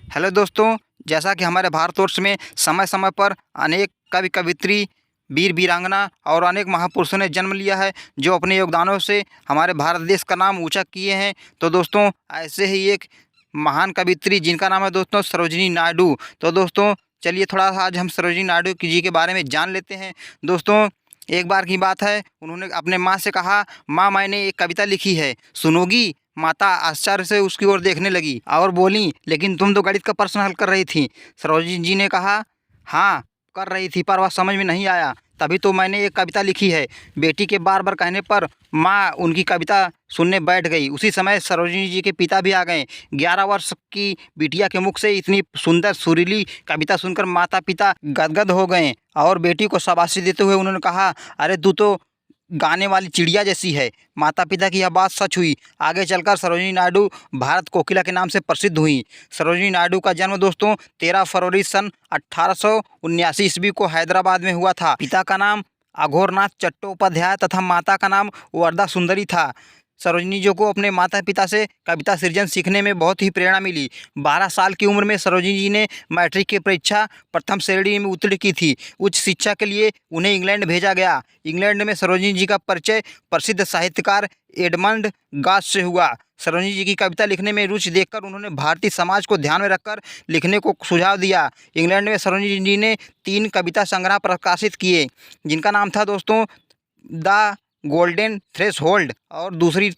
Hello दोस्तों। जैसा कि हमारे भारतवर्ष में समय समय पर अनेक कवि कवियत्री, वीर वीरांगना और अनेक महापुरुषों ने जन्म लिया है, जो अपने योगदानों से हमारे भारत देश का नाम ऊंचा किए हैं। तो दोस्तों, ऐसे ही एक महान कवियत्री जिनका नाम है दोस्तों सरोजिनी नायडू। तो दोस्तों, चलिए थोड़ा सा आज हम सरोजिनी नायडू जी के बारे में जान लेते हैं। दोस्तों, एक बार की बात है, उन्होंने अपने माँ से कहा, माँ मैंने एक कविता लिखी है, सुनोगी? माता आश्चर्य से उसकी ओर देखने लगी और बोली, लेकिन तुम तो गणित का प्रश्न हल कर रही थी। सरोजिनी जी ने कहा, हाँ कर रही थी, पर वह समझ में नहीं आया, तभी तो मैंने एक कविता लिखी है। बेटी के बार बार कहने पर माँ उनकी कविता सुनने बैठ गई। उसी समय सरोजिनी जी के पिता भी आ गए। 11 वर्ष की बिटिया के मुख से इतनी सुंदर सुरीली कविता सुनकर माता पिता गदगद हो गए और बेटी को शाबाशी देते हुए उन्होंने कहा, अरे तू तो गाने वाली चिड़िया जैसी है। माता पिता की यह बात सच हुई। आगे चलकर सरोजिनी नायडू भारत कोकिला के नाम से प्रसिद्ध हुई। सरोजिनी नायडू का जन्म दोस्तों 13 फरवरी सन 1879 ईस्वी को हैदराबाद में हुआ था। पिता का नाम अघोरनाथ चट्टोपाध्याय तथा माता का नाम वरदा सुंदरी था। सरोजिनी जी को अपने माता पिता से कविता सृजन सीखने में बहुत ही प्रेरणा मिली। 12 साल की उम्र में सरोजिनी जी ने मैट्रिक की परीक्षा प्रथम श्रेणी में उत्तीर्ण की थी। उच्च शिक्षा के लिए उन्हें इंग्लैंड भेजा गया। इंग्लैंड में सरोजिनी जी का परिचय प्रसिद्ध साहित्यकार एडमंड गॉस से हुआ। सरोजिनी जी की कविता लिखने में रुचि देखकर उन्होंने भारतीय समाज को ध्यान में रखकर लिखने को सुझाव दिया। इंग्लैंड में सरोजिनी जी ने 3 कविता संग्रह प्रकाशित किए, जिनका नाम था दोस्तों द गोल्डन थ्रेशहोल्ड, और दूसरी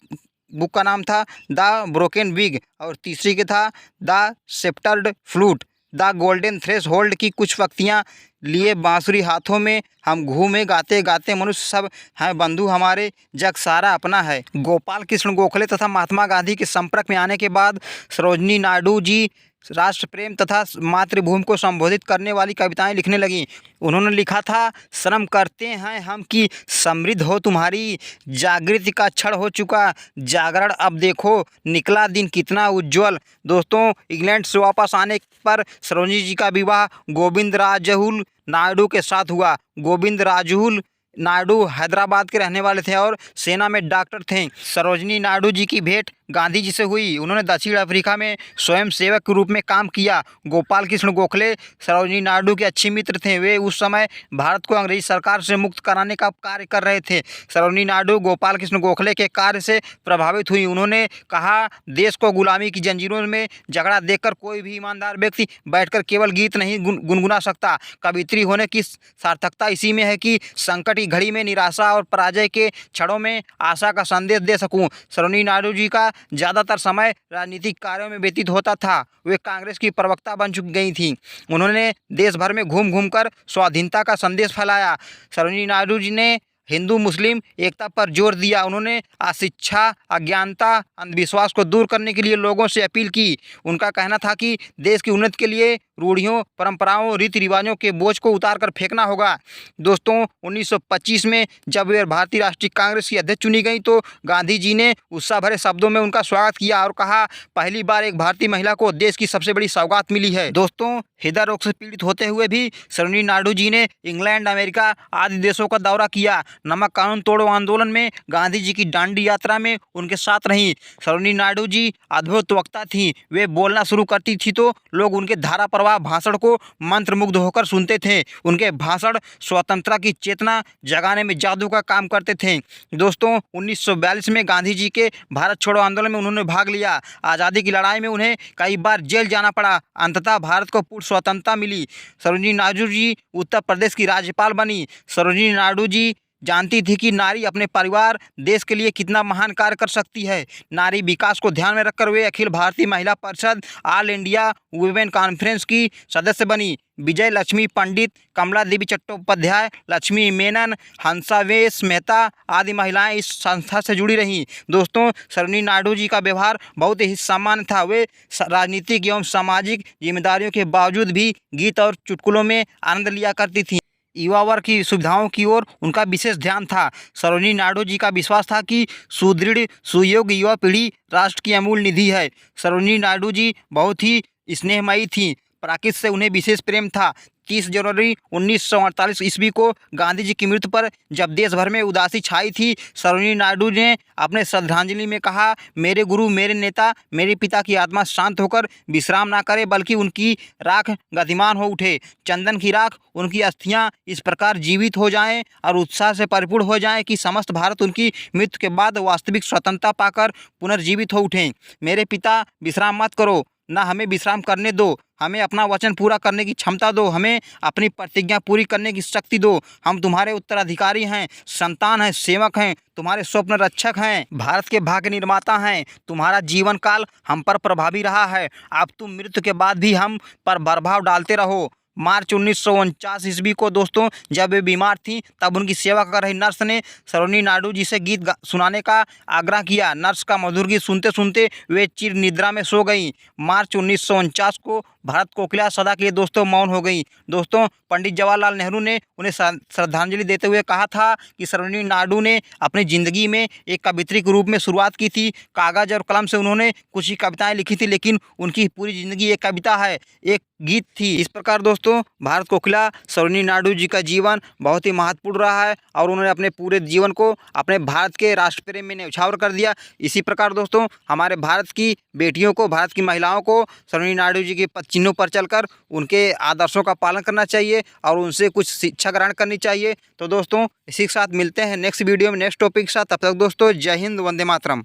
बुक का नाम था द ब्रोकन विग, और तीसरी के था the Sceptred Flute. The Golden Threshold की कुछ पंक्तियाँ, लिए बांसुरी हाथों में हम घूमे गाते गाते मनुष्य सब हैं बंधु हमारे, जग सारा अपना है। गोपाल कृष्ण गोखले तथा महात्मा गांधी के संपर्क में आने के बाद सरोजिनी नायडू जी राष्ट्र प्रेम तथा मातृभूमि को संबोधित करने वाली कविताएं लिखने लगीं। उन्होंने लिखा था, श्रम करते हैं हम कि समृद्ध हो तुम्हारी, जागृति का क्षण हो चुका जागरण अब देखो, निकला दिन कितना उज्जवल। दोस्तों, इंग्लैंड से वापस आने पर सरोजिनी जी का विवाह गोविंद राजहुल नायडू के साथ हुआ। गोविंद राजहुल नायडू हैदराबाद के रहने वाले थे और सेना में डॉक्टर थे। सरोजिनी नायडू जी की भेंट गांधी जी से हुई। उन्होंने दक्षिण अफ्रीका में स्वयं सेवक के रूप में काम किया। गोपाल कृष्ण गोखले सरोजिनी नायडू के अच्छे मित्र थे। वे उस समय भारत को अंग्रेजी सरकार से मुक्त कराने का कार्य कर रहे थे। सरोजिनी नायडू गोपाल कृष्ण गोखले के कार्य से प्रभावित हुई। उन्होंने कहा, देश को गुलामी की जंजीरों में जकड़ा देखकर कोई भी ईमानदार व्यक्ति बैठकर केवल गीत नहीं गुनगुना सकता। कवियत्री होने की सार्थकता इसी में है कि संकट की घड़ी में निराशा और पराजय के क्षणों में आशा का संदेश दे सकूं। सरोजिनी नायडू जी का ज़्यादातर समय राजनीतिक कार्यों में व्यतीत होता था। वे कांग्रेस की प्रवक्ता बन चुकी गई थीं। उन्होंने देश भर में घूम घूमकर स्वाधीनता का संदेश फैलाया। सरोजिनी नायडू जी ने हिंदू मुस्लिम एकता पर जोर दिया। उन्होंने अशिक्षा, अज्ञानता, अंधविश्वास को दूर करने के लिए लोगों से अपील की। उनका कहना था कि देश की उन्नति के लिए रूढ़ियों, परंपराओं, रीति रिवाजों के बोझ को उतार कर फेंकना होगा। दोस्तों, 1925 में जब वे भारतीय राष्ट्रीय कांग्रेस की अध्यक्ष चुनी गई तो गांधी जी ने उत्साह भरे शब्दों में उनका स्वागत किया और कहा, पहली बार एक भारतीय महिला को देश की सबसे बड़ी सौगात मिली है। दोस्तों, हृदय रोग से पीड़ित होते हुए भी सरोजिनी नायडू जी ने इंग्लैंड, अमेरिका आदि देशों का दौरा किया। नमक कानून तोड़ो आंदोलन में गांधी जी की दांडी यात्रा में उनके साथ रहीं। सरोजिनी नायडू जी अद्भुत वक्ता थीं। वे बोलना शुरू करती थी तो लोग उनके धारा प्रवाह भाषण को मंत्रमुग्ध होकर सुनते थे। उनके भाषण स्वतंत्रता की चेतना जगाने में जादू का काम करते थे। दोस्तों, 1942 में गांधी जी के भारत छोड़ो आंदोलन में उन्होंने भाग लिया। आज़ादी की लड़ाई में उन्हें कई बार जेल जाना पड़ा। अंततः भारत को पूर्ण स्वतंत्रता मिली। सरोजिनी नायडू जी उत्तर प्रदेश की राज्यपाल बनी। सरोजिनी नायडू जी जानती थी कि नारी अपने परिवार, देश के लिए कितना महान कार्य कर सकती है। नारी विकास को ध्यान में रखकर वे अखिल भारतीय महिला परिषद, ऑल इंडिया वुमेन कॉन्फ्रेंस की सदस्य बनी। विजय लक्ष्मी पंडित, कमला देवी चट्टोपाध्याय, लक्ष्मी मेनन, हंसावेश मेहता आदि महिलाएं इस संस्था से जुड़ी रहीं। दोस्तों, सरोजिनी नायडू जी का व्यवहार बहुत ही सामान्य था। वे राजनीतिक एवं सामाजिक जिम्मेदारियों के बावजूद भी गीत और चुटकुलों में आनंद लिया करती थीं। युवा वर्ग की सुविधाओं की ओर उनका विशेष ध्यान था। सरोजिनी नायडू जी का विश्वास था कि सुदृढ़ सुयोग्य युवा पीढ़ी राष्ट्र की अमूल्य निधि है। सरोजिनी नायडू जी बहुत ही स्नेहमयी थीं। प्रकृति से उन्हें विशेष प्रेम था। 30 जनवरी 1948 ईस्वी को गांधी जी की मृत्यु पर जब देश भर में उदासी छाई थी, सरोजिनी नायडू ने अपने श्रद्धांजलि में कहा, मेरे गुरु, मेरे नेता, मेरे पिता की आत्मा शांत होकर विश्राम ना करे, बल्कि उनकी राख गतिमान हो उठे। चंदन की राख, उनकी अस्थियां इस प्रकार जीवित हो जाएं और उत्साह से परिपूर्ण हो जाएं कि समस्त भारत उनकी मृत्यु के बाद वास्तविक स्वतंत्रता पाकर पुनर्जीवित हो उठें। मेरे पिता, विश्राम मत करो, ना हमें विश्राम करने दो। हमें अपना वचन पूरा करने की क्षमता दो, हमें अपनी प्रतिज्ञा पूरी करने की शक्ति दो। हम तुम्हारे उत्तराधिकारी हैं, संतान हैं, सेवक हैं, तुम्हारे स्वप्न रक्षक हैं, भारत के भाग्य निर्माता हैं। तुम्हारा जीवन काल हम पर प्रभावी रहा है, अब तुम मृत्यु के बाद भी हम पर प्रभाव डालते रहो। मार्च 1949 ईस्वी को दोस्तों, जब वे बीमार थीं, तब उनकी सेवा कर रही नर्स ने सरोजिनी नायडू जी से गीत सुनाने का आग्रह किया। नर्स का मधुर गीत सुनते सुनते वे चिर निद्रा में सो गईं। मार्च 1949 को भारत कोकिला सदा के लिए दोस्तों मौन हो गई। दोस्तों, पंडित जवाहरलाल नेहरू ने उन्हें श्रद्धांजलि देते हुए कहा था कि सरोजिनी नायडू ने अपनी ज़िंदगी में एक कवित्री के रूप में शुरुआत की थी। कागज़ और कलम से उन्होंने कुछ ही कविताएं लिखी थी, लेकिन उनकी पूरी ज़िंदगी एक कविता है, एक गीत थी। इस प्रकार दोस्तों, भारत कोकिला सरोजिनी नायडू जी का जीवन बहुत ही महत्वपूर्ण रहा है और उन्होंने अपने पूरे जीवन को अपने भारत के राष्ट्र प्रेम में न्यौछावर कर दिया। इसी प्रकार दोस्तों, हमारे भारत की बेटियों को, भारत की महिलाओं को सरोजिनी नायडू जी के पद चिन्हों पर चलकर उनके आदर्शों का पालन करना चाहिए और उनसे कुछ शिक्षा ग्रहण करनी चाहिए। तो दोस्तों, इसी के साथ मिलते हैं नेक्स्ट वीडियो में नेक्स्ट टॉपिक के साथ। तब तक दोस्तों, जय हिंद, वंदे मातरम।